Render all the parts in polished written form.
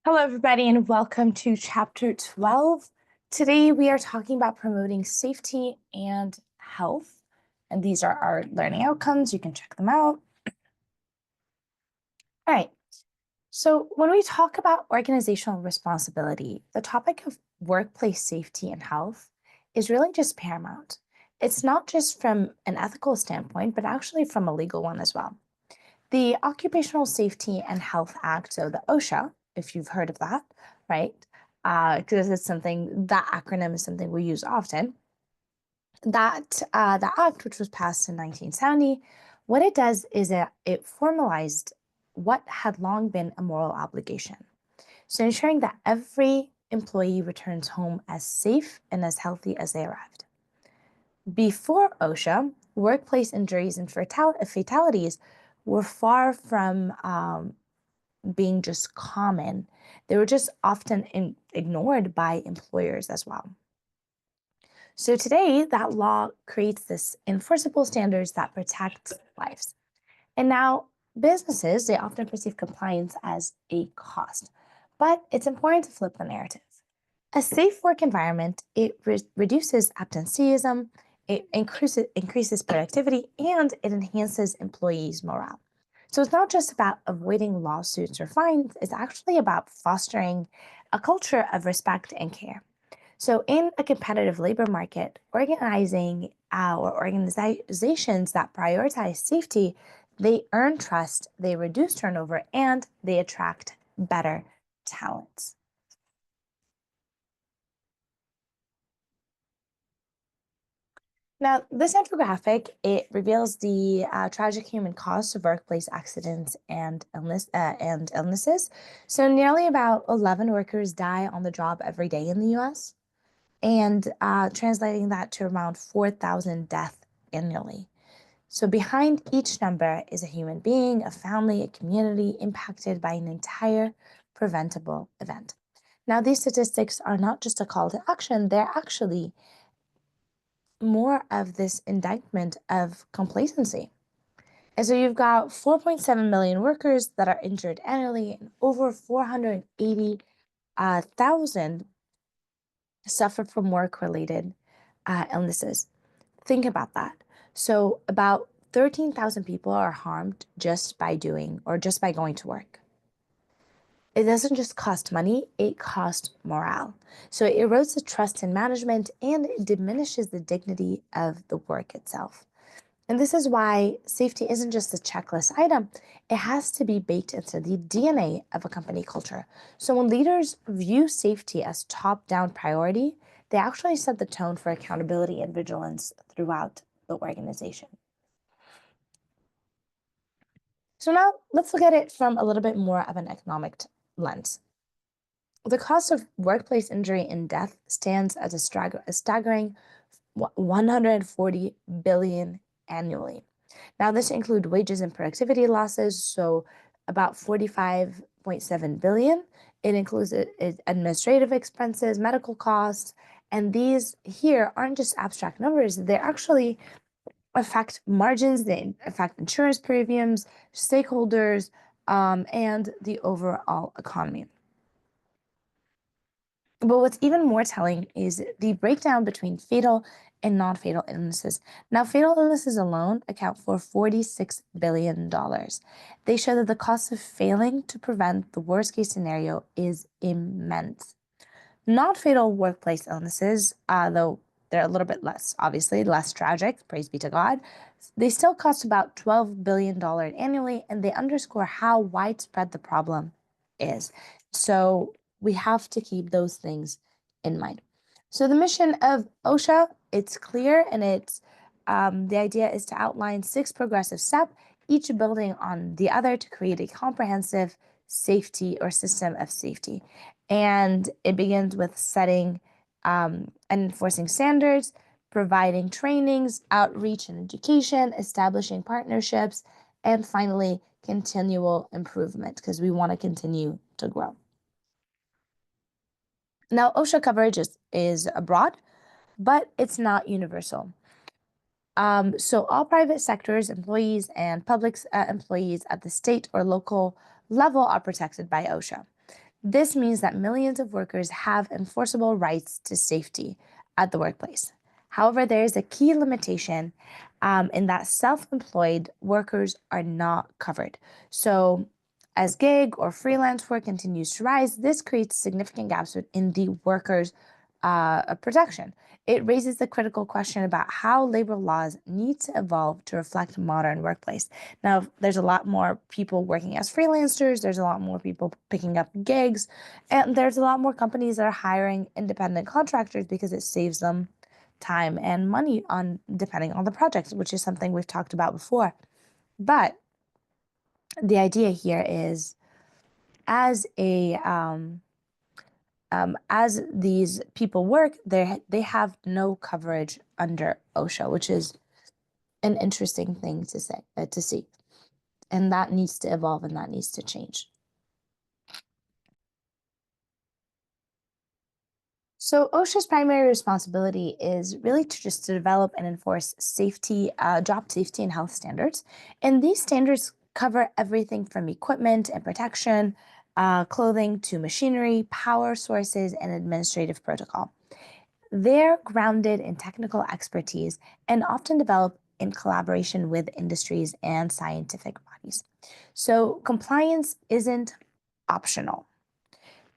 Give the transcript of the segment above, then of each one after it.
Hello, everybody, and welcome to Chapter 12. Today, we are talking about promoting safety and health, and these are our learning outcomes. You can check them out. All right, so when we talk about organizational responsibility, the topic of workplace safety and health is really just paramount. It's not just from an ethical standpoint, but actually from a legal one as well. The Occupational Safety and Health Act, so the OSHA, if you've heard of that, right? Because it's something, that acronym is something we use often. The act, which was passed in 1970, what it does is it formalized what had long been a moral obligation. So ensuring that every employee returns home as safe and as healthy as they arrived. Before OSHA, workplace injuries and fatalities were far from being just common. They were just often ignored by employers as well. So today, that law creates this enforceable standards that protect lives. And now businesses, they often perceive compliance as a cost, but it's important to flip the narrative. A safe work environment, it reduces absenteeism, it increases productivity, and it enhances employees' morale. So it's not just about avoiding lawsuits or fines, it's actually about fostering a culture of respect and care. So in a competitive labor market, organizing or organizations that prioritize safety, they earn trust, they reduce turnover, and they attract better talents. Now, this infographic, it reveals the tragic human cost of workplace accidents and illnesses. So nearly about 11 workers die on the job every day in the US, and translating that to around 4,000 deaths annually. So behind each number is a human being, a family, a community impacted by an entire preventable event. Now, these statistics are not just a call to action, they're actually more of this indictment of complacency. And so you've got 4.7 million workers that are injured annually, and over 480,000 suffer from work-related illnesses. Think about that. So about 13,000 people are harmed just by going to work. It doesn't just cost money, it costs morale. So it erodes the trust in management and it diminishes the dignity of the work itself. And this is why safety isn't just a checklist item, it has to be baked into the DNA of a company culture. So when leaders view safety as top-down priority, they actually set the tone for accountability and vigilance throughout the organization. So now let's look at it from a little bit more of an economic lens. The cost of workplace injury and death stands at a staggering 140 billion annually. Now, this includes wages and productivity losses, so about 45.7 billion. It includes administrative expenses, medical costs, and these here aren't just abstract numbers, they actually affect margins, they affect insurance premiums, stakeholders, and the overall economy. But what's even more telling is the breakdown between fatal and non-fatal illnesses. Now, fatal illnesses alone account for $46 billion. They show that the cost of failing to prevent the worst case scenario is immense. Non-fatal workplace illnesses, though they're a little bit less, obviously, less tragic, praise be to God, they still cost about $12 billion annually, and they underscore how widespread the problem is. So we have to keep those things in mind. So the mission of OSHA, it's clear, and it's the idea is to outline 6 progressive steps, each building on the other to create a comprehensive safety or system of safety. And it begins with setting and enforcing standards, providing trainings, outreach and education, establishing partnerships, and finally, continual improvement because we want to continue to grow. Now, OSHA coverage is broad, but it's not universal. So all private sectors, employees, and public employees at the state or local level are protected by OSHA. This means that millions of workers have enforceable rights to safety at the workplace. However, there is a key limitation in that self employed workers are not covered. So, as gig or freelance work continues to rise, this creates significant gaps in the workers' protection. It raises the critical question about how labor laws need to evolve to reflect modern workplace. Now, there's a lot more people working as freelancers, there's a lot more people picking up gigs, and there's a lot more companies that are hiring independent contractors because it saves them time and money on depending on the project, which is something we've talked about before. But the idea here is as a as these people work, they have no coverage under OSHA, which is an interesting thing to see, and that needs to evolve and that needs to change. So OSHA's primary responsibility is really to just to develop and enforce safety, job safety and health standards. And these standards cover everything from equipment and protection, clothing to machinery, power sources, and administrative protocol. They're grounded in technical expertise and often develop in collaboration with industries and scientific bodies. So compliance isn't optional.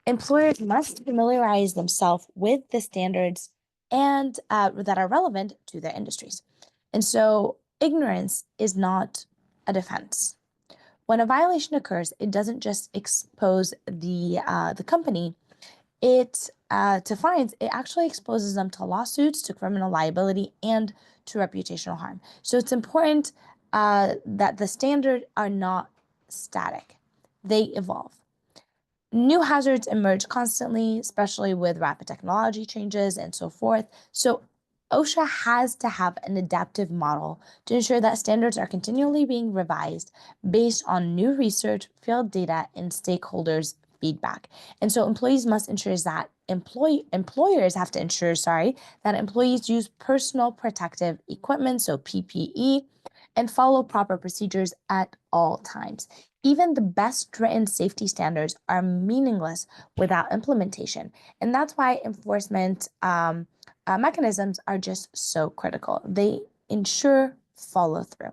Employers must familiarize themselves with the standards and that are relevant to their industries. And so ignorance is not a defense. When a violation occurs, it doesn't just expose the company, it to fines, it actually exposes them to lawsuits, to criminal liability, and to reputational harm. So it's important that the standards are not static; they evolve. New hazards emerge constantly, especially with rapid technology changes and so forth. So OSHA has to have an adaptive model to ensure that standards are continually being revised based on new research, field data, and stakeholders' feedback. And so employees must ensure that employers have to ensure, sorry, that employees use personal protective equipment, so PPE, and follow proper procedures at all times. Even the best written safety standards are meaningless without implementation. And that's why enforcement mechanisms are just so critical. They ensure follow through.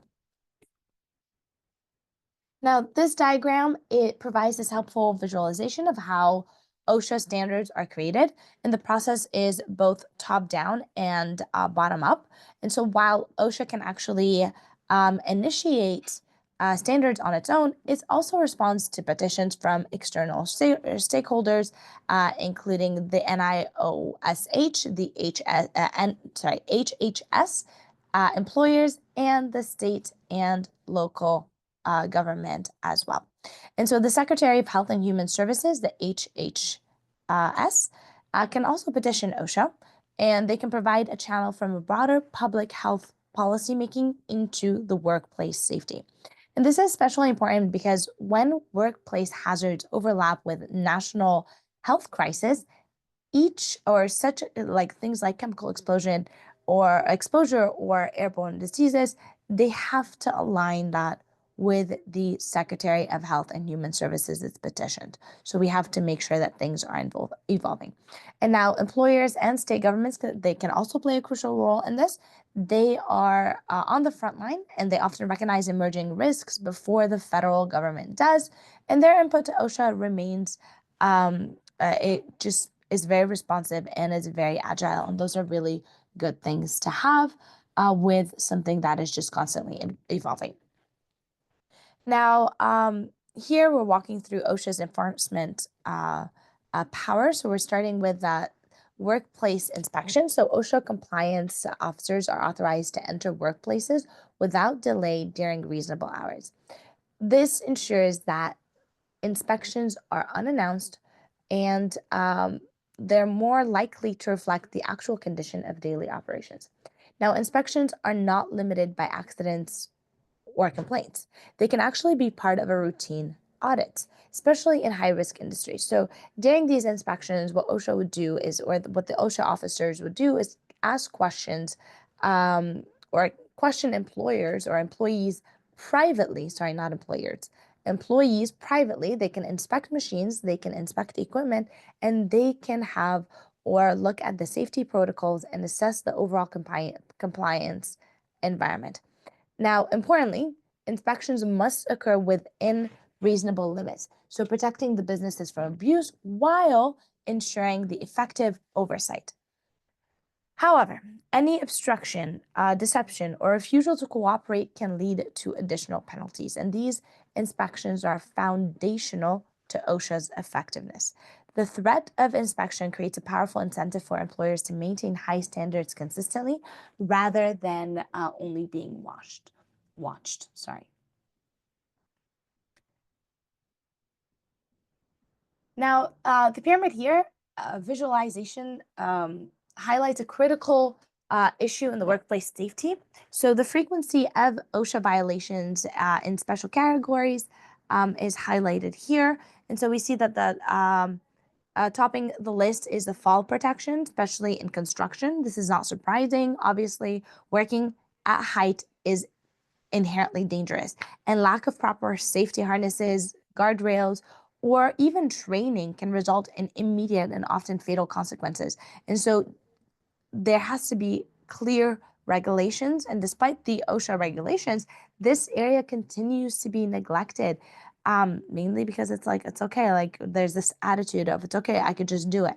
Now, this diagram, it provides this helpful visualization of how OSHA standards are created, and the process is both top down and bottom up. And so while OSHA can actually initiate standards on its own, it also responds to petitions from external stakeholders, including the NIOSH, the HHS, employers, and the state and local government as well. And so the Secretary of Health and Human Services, the HHS, can also petition OSHA, and they can provide a channel from a broader public health policymaking into the workplace safety. And this is especially important because when workplace hazards overlap with national health crisis, each or such like things like chemical explosion or exposure or airborne diseases, they have to align that with the Secretary of Health and Human Services it's petitioned. So we have to make sure that things are evolving. And now employers and state governments, they can also play a crucial role in this. They are on the front line and they often recognize emerging risks before the federal government does. And their input to OSHA remains, it just is very responsive and is very agile. And those are really good things to have with something that is just constantly evolving. Now, here we're walking through OSHA's enforcement power. So we're starting with that workplace inspection. So OSHA compliance officers are authorized to enter workplaces without delay during reasonable hours. This ensures that inspections are unannounced and they're more likely to reflect the actual condition of daily operations. Now, inspections are not limited by accidents or complaints. They can actually be part of a routine audit, especially in high risk industries. So during these inspections, what OSHA would do is, or what the OSHA officers would do is ask questions or question employers or employees privately, sorry, not employers, employees privately, they can inspect machines, they can inspect equipment, and they can have or look at the safety protocols and assess the overall compliance environment. Now, importantly, inspections must occur within reasonable limits, so protecting the businesses from abuse while ensuring the effective oversight. However, any obstruction, deception, or refusal to cooperate can lead to additional penalties, and these inspections are foundational to OSHA's effectiveness. The threat of inspection creates a powerful incentive for employers to maintain high standards consistently rather than only being watched. Sorry. Now, the pyramid here, visualization highlights a critical issue in the workplace safety. So, the frequency of OSHA violations in special categories is highlighted here. And so we see that topping the list is the fall protection, especially in construction. This is not surprising. Obviously, working at height is inherently dangerous, and lack of proper safety harnesses, guardrails, or even training can result in immediate and often fatal consequences. And so there has to be clear regulations. And despite the OSHA regulations, this area continues to be neglected, mainly because it's like, it's okay. Like there's this attitude of, it's okay, I could just do it.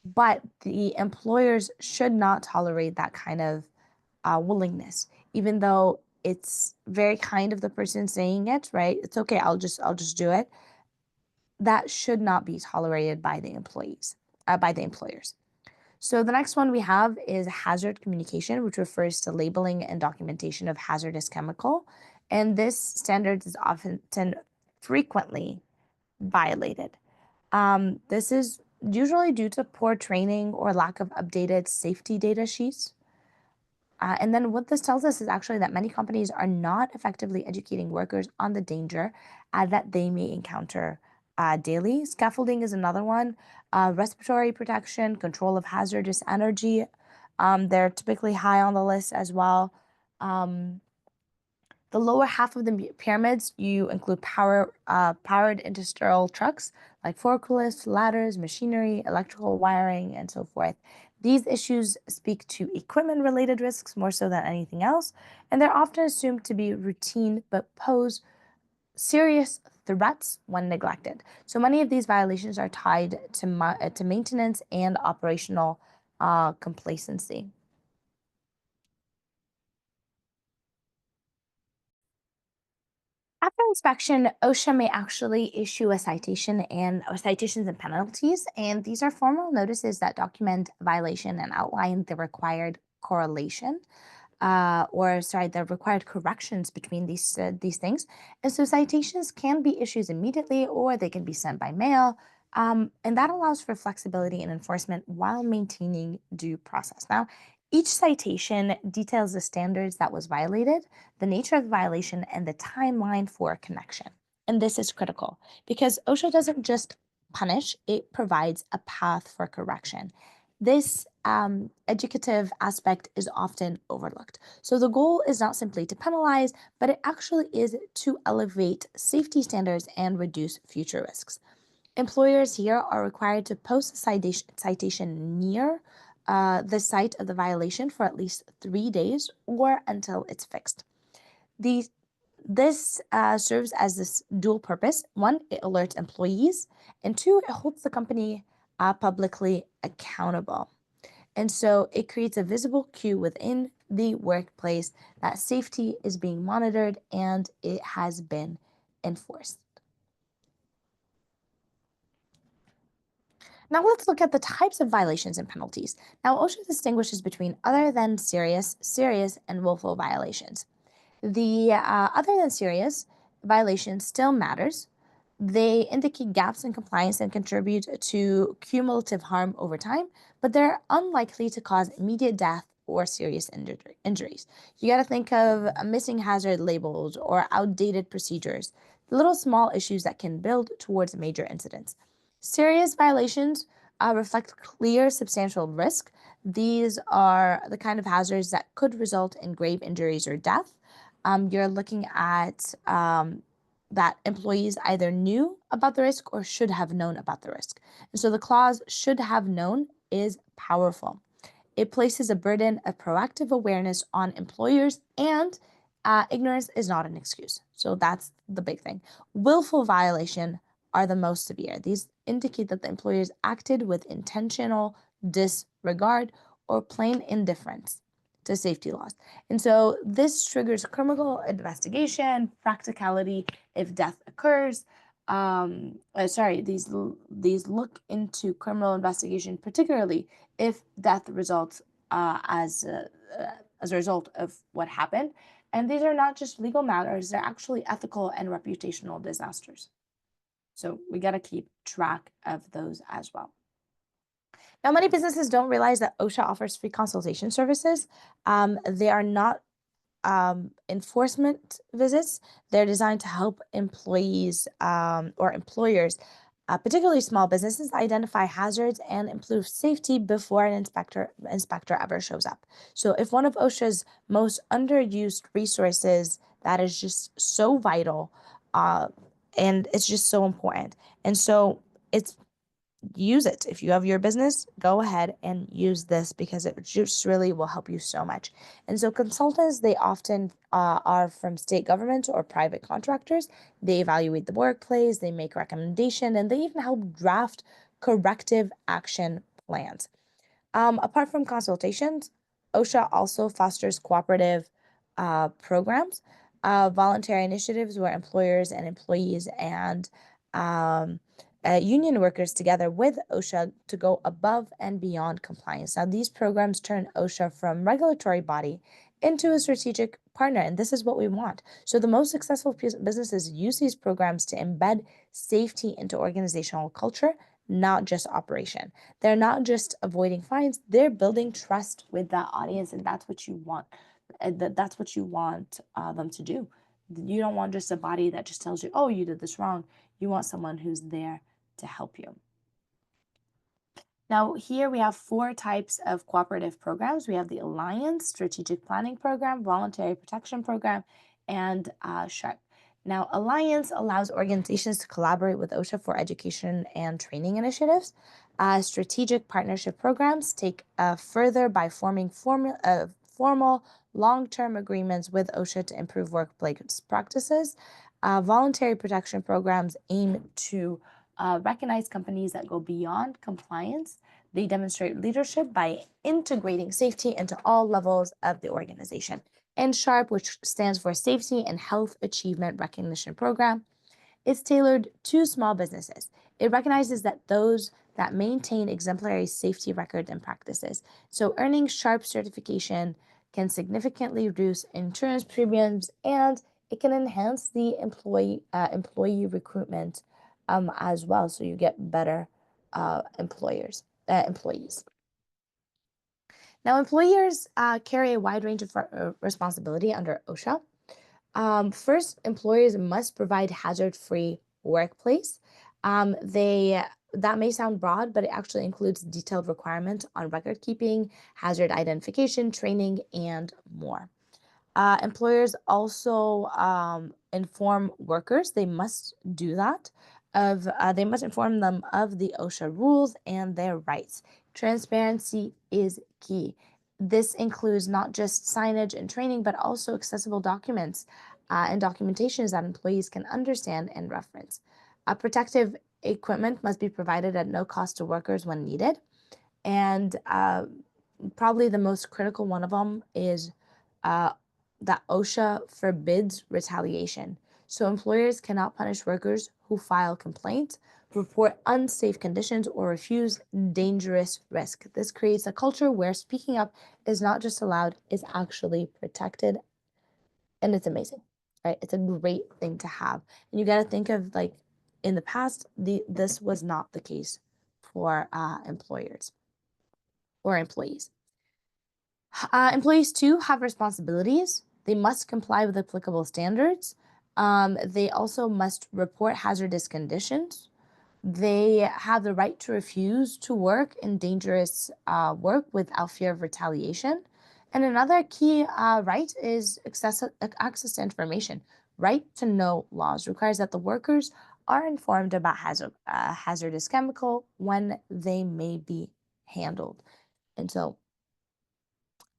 But the employers should not tolerate that kind of willingness, even though it's very kind of the person saying it, right? It's okay, I'll just do it. That should not be tolerated by the by the employers. So the next one we have is hazard communication, which refers to labeling and documentation of hazardous chemical. And this standard is often frequently violated. This is usually due to poor training or lack of updated safety data sheets. And then what this tells us is actually that many companies are not effectively educating workers on the danger that they may encounter daily. Scaffolding is another one. Respiratory protection, control of hazardous energy. They're typically high on the list as well. Um, the lower half of the pyramids, you include powered industrial trucks like forklifts, ladders, machinery, electrical wiring, and so forth. These issues speak to equipment related risks more so than anything else, and they're often assumed to be routine but pose serious threats when neglected. So many of these violations are tied to maintenance and operational complacency. After inspection, OSHA may actually issue a citation and or citations and penalties, and these are formal notices that document violation and outline the required correlation, or sorry, the required corrections between these things. And so citations can be issued immediately, or they can be sent by mail. And that allows for flexibility in enforcement while maintaining due process. Now, each citation details the standards that was violated, the nature of the violation, and the timeline for connection. And this is critical because OSHA doesn't just punish, it provides a path for correction. This educative aspect is often overlooked. So the goal is not simply to penalize, but it actually is to elevate safety standards and reduce future risks. Employers here are required to post a citation near the site of the violation for at least 3 days or until it's fixed. The, this serves as this dual purpose. One, it alerts employees, and two, it holds the company publicly accountable. And so it creates a visible cue within the workplace that safety is being monitored and it has been enforced. Now let's look at the types of violations and penalties. Now, OSHA distinguishes between other than serious, serious, and willful violations. The other than serious violation still matters. They indicate gaps in compliance and contribute to cumulative harm over time, but they're unlikely to cause immediate death or serious injuries. You got to think of missing hazard labels or outdated procedures, little small issues that can build towards major incidents. Serious violations reflect clear, substantial risk. These are the kind of hazards that could result in grave injuries or death. You're looking at that employees either knew about the risk or should have known about the risk. And so the clause should have known is powerful. It places a burden of proactive awareness on employers, and ignorance is not an excuse. So that's the big thing. Willful violation are the most severe. These indicate that the employers acted with intentional disregard or plain indifference to safety laws. And so this triggers criminal investigation, practicality if death occurs. These look into criminal investigation, particularly if death results as a result of what happened. And these are not just legal matters, they're actually ethical and reputational disasters. So we got to keep track of those as well. Now, many businesses don't realize that OSHA offers free consultation services. They are not enforcement visits. They're designed to help employees or employers, particularly small businesses, identify hazards and improve safety before an inspector ever shows up. So, if one of OSHA's most underused resources that is just so vital, uh, and it's just so important, and so it's use it. If you have your business, go ahead and use this because it just really will help you so much. And so consultants, they often are from state government or private contractors. They evaluate the workplace, they make recommendation, and they even help draft corrective action plans. Apart from consultations, OSHA also fosters cooperative programs, voluntary initiatives where employers and employees and um, union workers together with OSHA to go above and beyond compliance. Now, these programs turn OSHA from regulatory body into a strategic partner, and this is what we want. So, the most successful businesses use these programs to embed safety into organizational culture, not just operation. They're not just avoiding fines, they're building trust with that audience, and that's what you want. That's what you want them to do. You don't want just a body that just tells you, oh, you did this wrong. You want someone who's there to help you. Now, here we have four types of cooperative programs. We have the Alliance, Strategic Planning Program, Voluntary Protection Program, and SHARP. Now, Alliance allows organizations to collaborate with OSHA for education and training initiatives. Strategic partnership programs take further by forming formal long-term agreements with OSHA to improve workplace practices. Voluntary protection programs aim to recognize companies that go beyond compliance. They demonstrate leadership by integrating safety into all levels of the organization. And SHARP, which stands for Safety and Health Achievement Recognition Program, is tailored to small businesses. It recognizes that those that maintain exemplary safety records and practices. So earning SHARP certification can significantly reduce insurance premiums, and it can enhance the employee recruitment as well. So you get better employees. Now, employers carry a wide range of responsibility under OSHA. First, employers must provide hazard-free workplace. They That may sound broad, but it actually includes detailed requirements on record keeping, hazard identification, training, and more. Employers also inform workers. They must do that. They must inform them of the OSHA rules and their rights. Transparency is key. This includes not just signage and training, but also accessible documents and documentations that employees can understand and reference. Protective equipment must be provided at no cost to workers when needed. And probably the most critical one of them is uh, that OSHA forbids retaliation. So employers cannot punish workers who file complaints, report unsafe conditions, or refuse dangerous risk. This creates a culture where speaking up is not just allowed, it's actually protected. And it's amazing, right? It's a great thing to have. And you got to think of like in the past, this was not the case for employers or employees. Employees too have responsibilities. They must comply with applicable standards. They also must report hazardous conditions. They have the right to refuse to work in dangerous work without fear of retaliation. And another key right is access to information. right to know laws requires that the workers are informed about hazardous chemical when they may be handled. And so,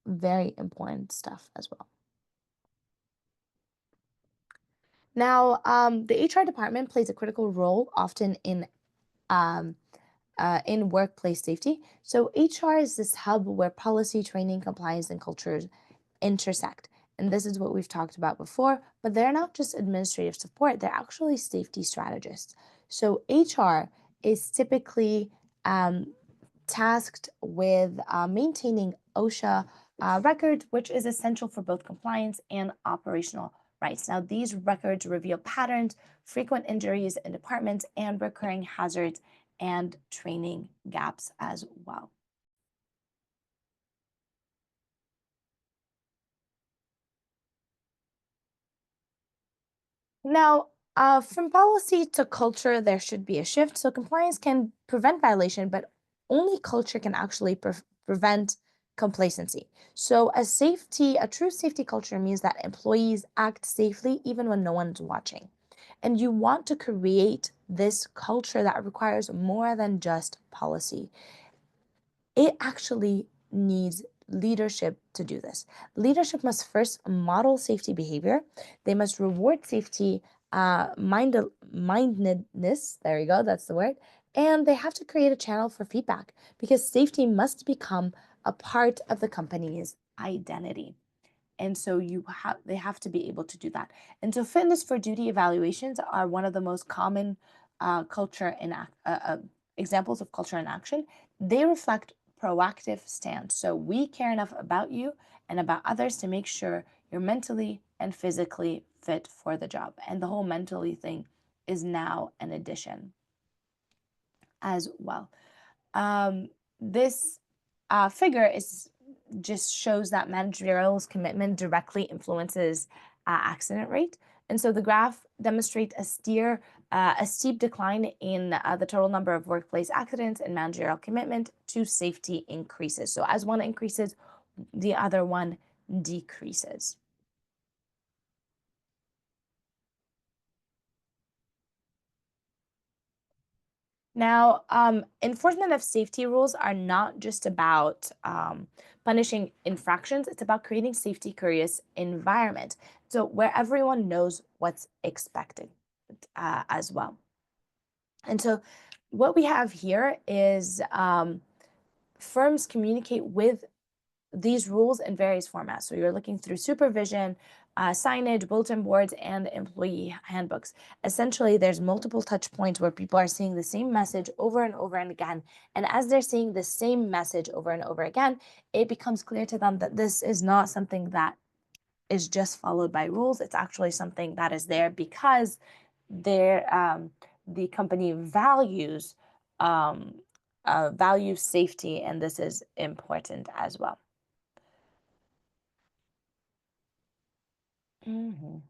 very important stuff as well. Now, the HR department plays a critical role often um, in workplace safety. So, HR is this hub where policy, training, compliance, and culture intersect. And this is what we've talked about before, but they're not just administrative support, they're actually safety strategists. So, HR is typically um, tasked with maintaining OSHA records, which is essential for both compliance and operational rights. Now, these records reveal patterns, frequent injuries in departments, and recurring hazards and training gaps as well. Now, from policy to culture, there should be a shift. So, compliance can prevent violation, but only culture can actually prevent complacency. So, a true safety culture means that employees act safely even when no one's watching. And you want to create this culture that requires more than just policy. It actually needs leadership to do this. Leadership must first model safety behavior. They must reward safety mindedness. There you go, that's the word. And they have to create a channel for feedback because safety must become a part of the company's identity. And so they have to be able to do that. And so fitness for duty evaluations are one of the most common culture in examples of culture in action. They reflect proactive stance. So we care enough about you and about others to make sure you're mentally and physically fit for the job. And the whole mentally thing is now an addition as well. This figure is just shows that managerial's commitment directly influences accident rate. And so the graph demonstrates a steep decline in the total number of workplace accidents, and managerial commitment to safety increases. So as one increases, the other one decreases. Now, enforcement of safety rules are not just about punishing infractions, it's about creating safety curious environment. So where everyone knows what's expected as well. And so what we have here is firms communicate with these rules in various formats. So you're looking through supervision, signage, bulletin boards, and employee handbooks. Essentially, there's multiple touch points where people are seeing the same message over and over and again. And as they're seeing the same message over and over again, it becomes clear to them that this is not something that is just followed by rules. It's actually something that is there because the company um, values safety, and this is important as well. Mhm.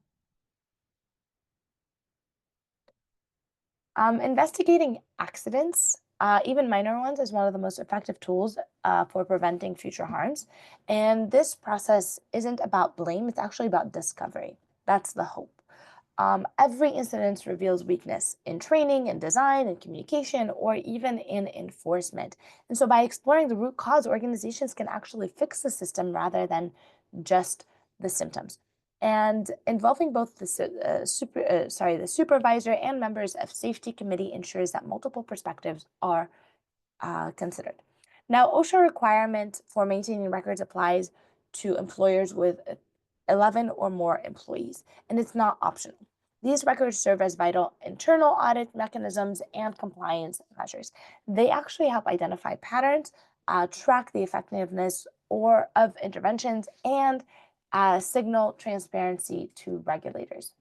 Investigating accidents, even minor ones, is one of the most effective tools for preventing future harms. And this process isn't about blame, it's actually about discovery. That's the hope. Every incident reveals weakness in training and design and communication, or even in enforcement. And so, by exploring the root cause, organizations can actually fix the system rather than just the symptoms. And involving both the supervisor and members of safety committee ensures that multiple perspectives are considered. Now, OSHA requirement for maintaining records applies to employers with 11 or more employees, and it's not optional. These records serve as vital internal audit mechanisms and compliance measures. They actually help identify patterns, track the effectiveness or of interventions, and signal transparency to regulators.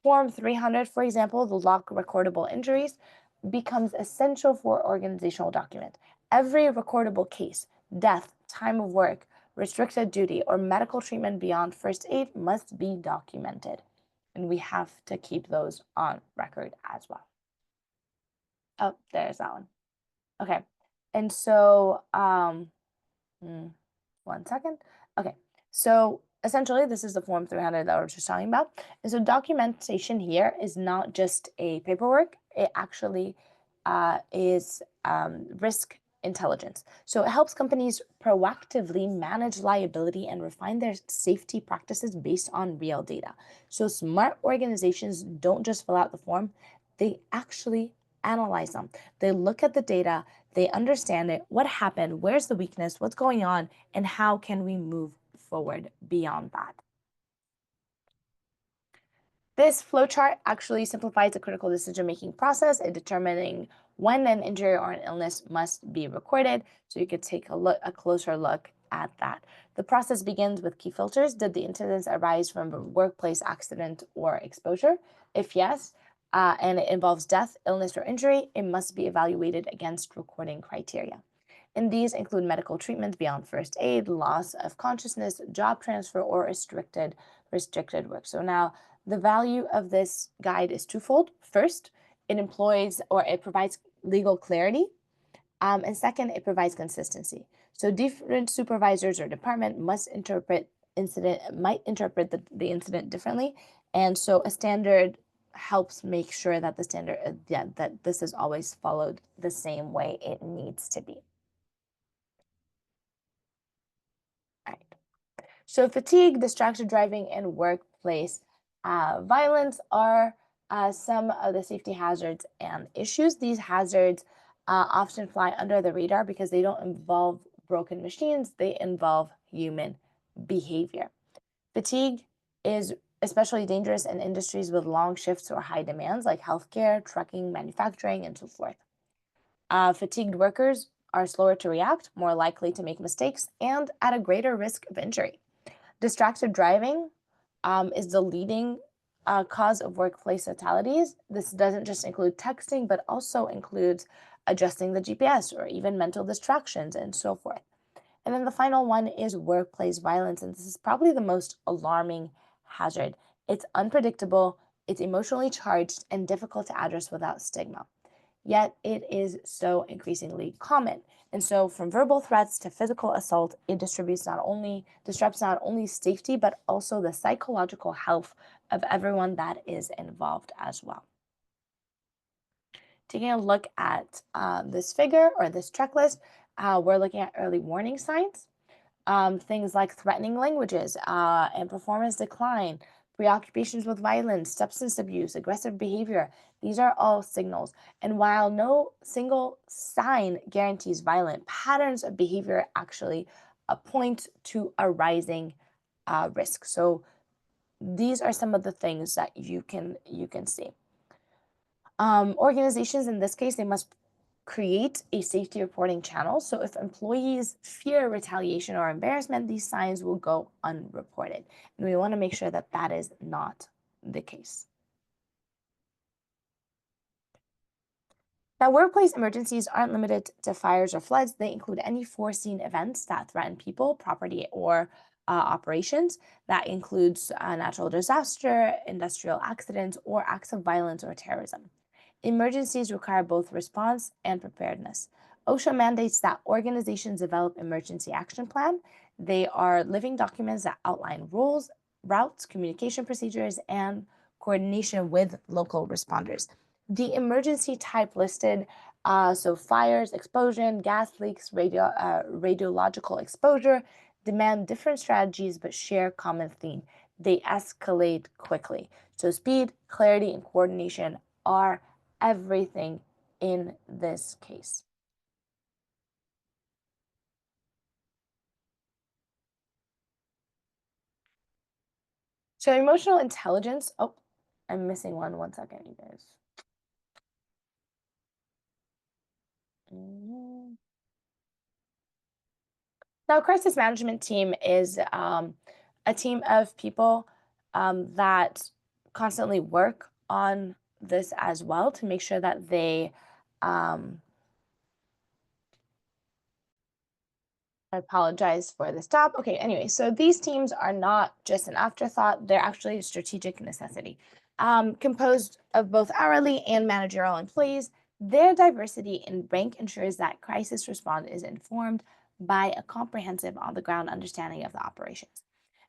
Form 300, for example, the log recordable injuries, becomes essential for organizational document. Every recordable case, death, time of work, restricted duty, or medical treatment beyond first aid must be documented. And we have to keep those on record as well. Oh, there's that one. Okay. And so, hmm, one second. Okay. So essentially, this is the Form 300 that we are just talking about. And so documentation here is not just a paperwork, it actually is risk intelligence. So it helps companies proactively manage liability and refine their safety practices based on real data. So smart organizations don't just fill out the form, they actually analyze them. They look at the data, they understand it, what happened, where's the weakness, what's going on, and how can we move forward beyond that. This flowchart actually simplifies the critical decision-making process in determining when an injury or an illness must be recorded. So you could take a closer look at that. The process begins with key filters. Did the incidents arise from a workplace accident or exposure? If yes, and it involves death, illness, or injury, it must be evaluated against recording criteria. And these include medical treatment beyond first aid, loss of consciousness, job transfer, or restricted work. So now the value of this guide is twofold. First, it provides legal clarity. And second, it provides consistency. So different supervisors or department might interpret the incident differently. And so a standard helps make sure that that this is always followed the same way it needs to be. All right. So fatigue, distracted driving, and workplace violence are some of the safety hazards and issues. These hazards often fly under the radar because they don't involve broken machines, they involve human behavior. Fatigue is especially dangerous in industries with long shifts or high demands like healthcare, trucking, manufacturing, and so forth. Fatigued workers are slower to react, more likely to make mistakes, and at a greater risk of injury. Distracted driving is the leading cause of workplace fatalities. This doesn't just include texting, but also includes adjusting the GPS or even mental distractions and so forth. And then the final one is workplace violence. And this is probably the most alarming hazard. It's unpredictable, it's emotionally charged, and difficult to address without stigma. Yet it is so increasingly common. And so from verbal threats to physical assault, it disrupts not only safety, but also the psychological health of everyone that is involved as well. Taking a look at this figure or this checklist, we're looking at early warning signs. Things like threatening languages and performance decline, preoccupations with violence, substance abuse, aggressive behavior. These are all signals. And while no single sign guarantees violent, patterns of behavior actually point to a rising risk. So these are some of the things that you can see. Organizations in this case, they must create a safety reporting channel. So if employees fear retaliation or embarrassment, these signs will go unreported. And we want to make sure that that is not the case. Now, workplace emergencies aren't limited to fires or floods. They include any foreseen events that threaten people, property, or operations. That includes natural disaster, industrial accidents, or acts of violence or terrorism. Emergencies require both response and preparedness. OSHA mandates that organizations develop emergency action plan. They are living documents that outline rules, routes, communication procedures, and coordination with local responders. The emergency type listed, so fires, explosion, gas leaks, radiological exposure, demand different strategies but share common theme. They escalate quickly. So speed, clarity, and coordination are everything in this case. So emotional intelligence. Oh, I'm missing one. One second, you guys. Mhm. Now, crisis management team is a team of people that constantly work on this as well to make sure that they um, I apologize for the stop. Okay, anyway, so these teams are not just an afterthought, they're actually a strategic necessity. Composed of both hourly and managerial employees, their diversity in rank ensures that crisis response is informed by a comprehensive on the ground understanding of the operations.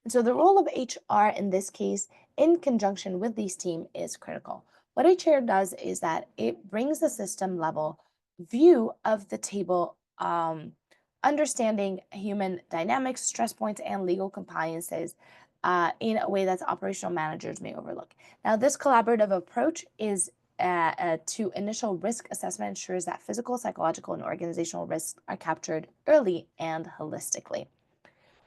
And so the role of HR in this case, in conjunction with these team, is critical. What HR does is that it brings the system level view of the table, understanding human dynamics, stress points, and legal compliances in a way that operational managers may overlook. Now, this collaborative approach is to initial risk assessment ensures that physical, psychological, and organizational risks are captured early and holistically.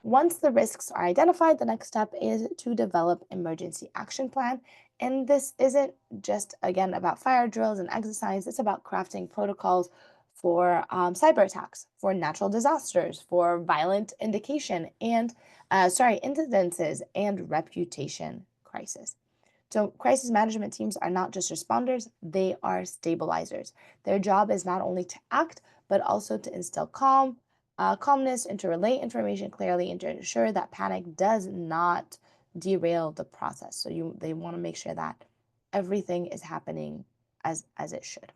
Once the risks are identified, the next step is to develop emergency action plan. And this isn't just again about fire drills and exercise, it's about crafting protocols for cyber attacks, for natural disasters, for violent incidences and reputation crisis. So crisis management teams are not just responders, they are stabilizers. Their job is not only to act, but also to instill calmness, and to relay information clearly, and to ensure that panic does not derail the process. So they want to make sure that everything is happening as it should.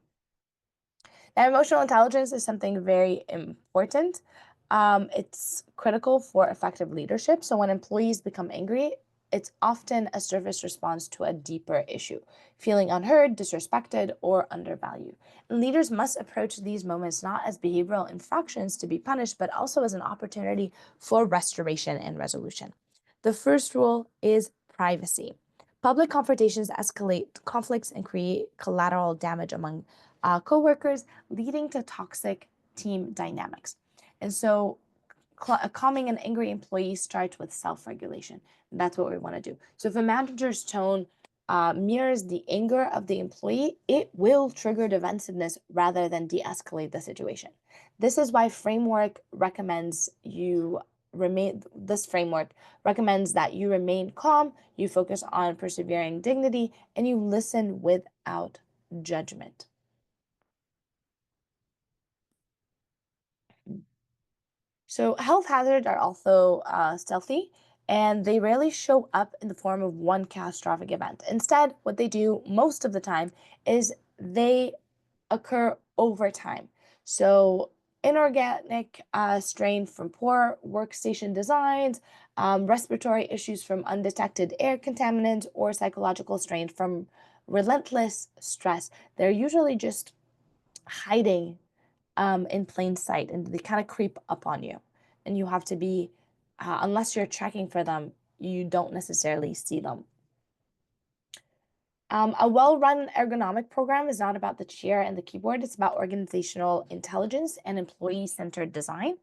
Now, emotional intelligence is something very important. It's critical for effective leadership. So when employees become angry, it's often a surface response to a deeper issue, feeling unheard, disrespected, or undervalued. And leaders must approach these moments not as behavioral infractions to be punished, but also as an opportunity for restoration and resolution. The first rule is privacy. Public confrontations escalate conflicts and create collateral damage among coworkers, leading to toxic team dynamics. And so, calming an angry employee starts with self regulation. That's what we want to do. So, if a manager's tone mirrors the anger of the employee, it will trigger defensiveness rather than de escalate the situation. This is why this framework recommends that you remain calm, you focus on persevering dignity, and you listen without judgment. So, health hazards are also stealthy, and they rarely show up in the form of one catastrophic event. Instead, what they do most of the time is they occur over time. So, inorganic strain from poor workstation designs, respiratory issues from undetected air contaminants, or psychological strain from relentless stress. They're usually just hiding in plain sight, and they kind of creep up on you. And you have to be, unless you're checking for them, you don't necessarily see them. A well run ergonomic program is not about the chair and the keyboard, it's about organizational intelligence and employee centered design.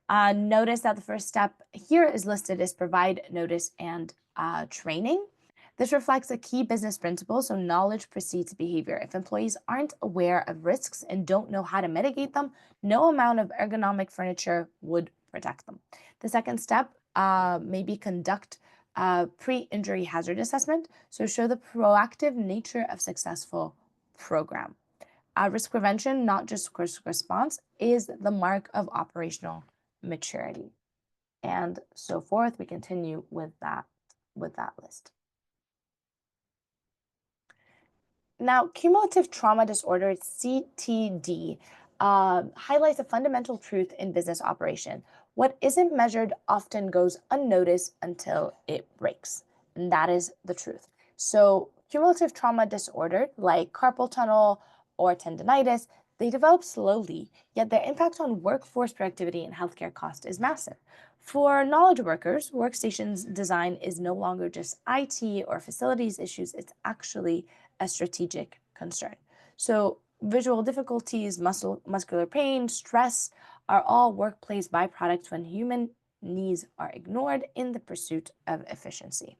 Notice that the first step here is listed as provide notice and training. This reflects a key business principle, so knowledge precedes behavior. If employees aren't aware of risks and don't know how to mitigate them, no amount of ergonomic furniture would protect them. The second step maybe conduct pre-injury hazard assessment, so show the proactive nature of successful program. Risk prevention, not just risk response, is the mark of operational maturity. And so forth. We continue with that list. Now, cumulative trauma disorder, CTD, highlights a fundamental truth in business operation. What isn't measured often goes unnoticed until it breaks. And that is the truth. So, cumulative trauma disorder, like carpal tunnel or tendonitis, they develop slowly, yet their impact on workforce productivity and healthcare cost is massive. For knowledge workers, workstations design is no longer just IT or facilities issues, it's actually a strategic concern. So, visual difficulties, muscular pain, stress are all workplace byproducts when human needs are ignored in the pursuit of efficiency.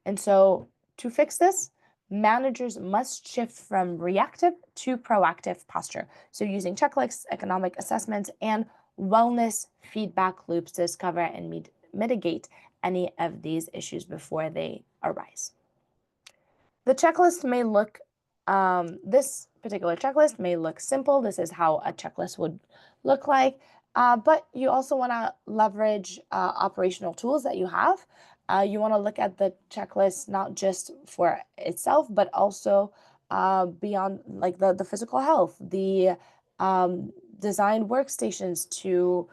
And so, to fix this, managers must shift from reactive to proactive posture. So, using checklists, economic assessments, and wellness feedback loops to discover and mitigate any of these issues before they arise. The checklist may look, this particular checklist may look simple. This is how a checklist would look like. But you also want to leverage operational tools that you have. You want to look at the checklist not just for itself, but also beyond like the physical health, the designed workstations to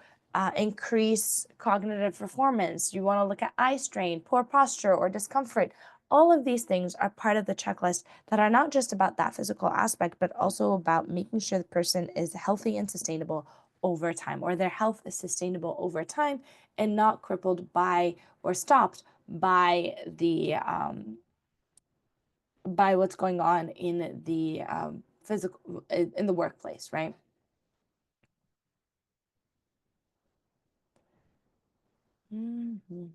increase cognitive performance. You want to look at eye strain, poor posture, or discomfort. All of these things are part of the checklist that are not just about that physical aspect, but also about making sure the person is healthy and sustainable over time, or their health is sustainable over time and not crippled by or stopped by what's going on in the physical in the workplace, right? Mhm.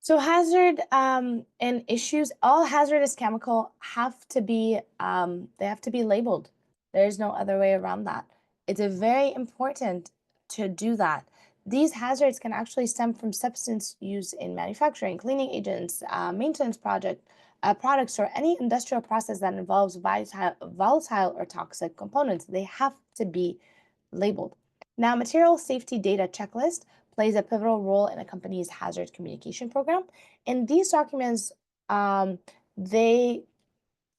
So hazard and issues, all hazardous chemical have to be they have to be labeled. There's no other way around that. It's a very important to do that. These hazards can actually stem from substance use in manufacturing, cleaning agents, maintenance products, or any industrial process that involves volatile or toxic components. They have to be labeled. Now, material safety data checklist plays a pivotal role in a company's hazard communication program. And these documents, um, they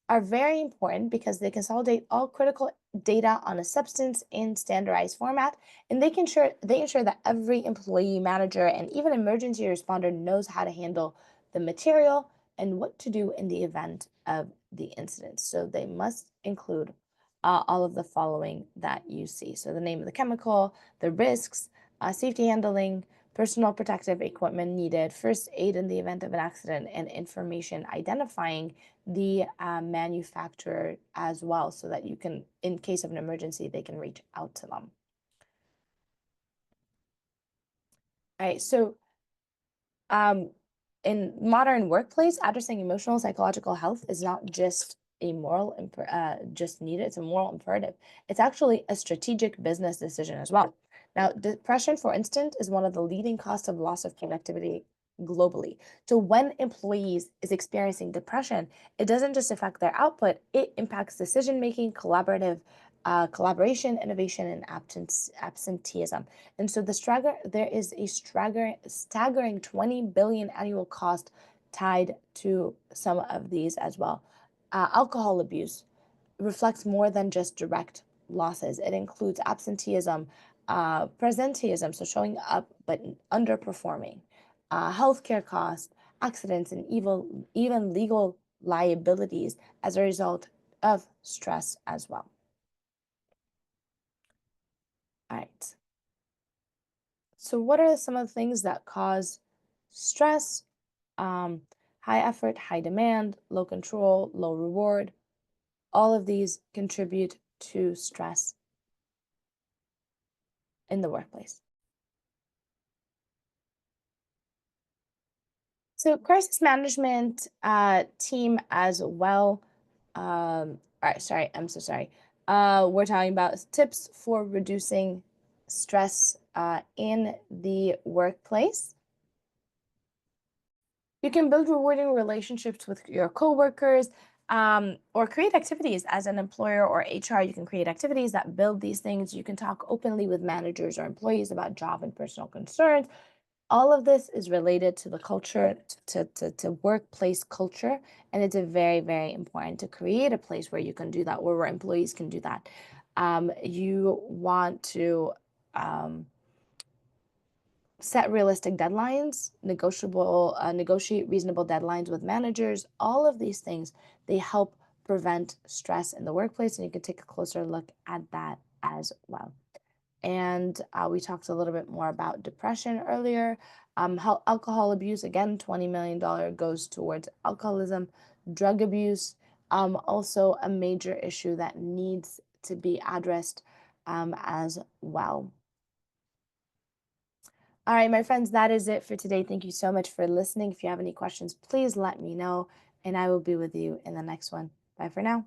are very important because they consolidate all critical data on a substance in standardized format, and they ensure that every employee, manager, and even emergency responder knows how to handle the material and what to do in the event of the incident. So they must include all of the following that you see. So the name of the chemical, the risks, safety handling, personal protective equipment needed, first aid in the event of an accident, and information identifying the manufacturer as well, so that you can, in case of an emergency, they can reach out to them. All right, so um, in modern workplace, addressing emotional psychological health is not just a just needed, it's a moral imperative. It's actually a strategic business decision as well. Now, depression, for instance, is one of the leading causes of loss of productivity globally. So when employees is experiencing depression, it doesn't just affect their output, it impacts decision making, collaboration, innovation, and absenteeism. And so there is a staggering 20 billion annual cost tied to some of these as well. Alcohol abuse reflects more than just direct losses. It includes absenteeism, presenteeism, so showing up but underperforming, healthcare costs, accidents, and even legal liabilities as a result of stress as well. All right. So, what are some of the things that cause stress? Um, High effort, high demand, low control, low reward. All of these contribute to stress in the workplace. So, crisis management team as well. All right, sorry, I'm so sorry. We're talking about tips for reducing stress in the workplace. You can build rewarding relationships with your coworkers, or create activities as an employer or HR. You can create activities that build these things. You can talk openly with managers or employees about job and personal concerns. All of this is related to the culture, to workplace culture. And it's a very, very important to create a place where you can do that, where employees can do that. You want to. Set realistic deadlines, negotiate reasonable deadlines with managers. All of these things, they help prevent stress in the workplace, and you can take a closer look at that as well. And we talked a little bit more about depression earlier. Alcohol abuse, again, $20 million goes towards alcoholism. Drug abuse, also a major issue that needs to be addressed as well. All right, my friends, that is it for today. Thank you so much for listening. If you have any questions, please let me know, and I will be with you in the next one. Bye for now.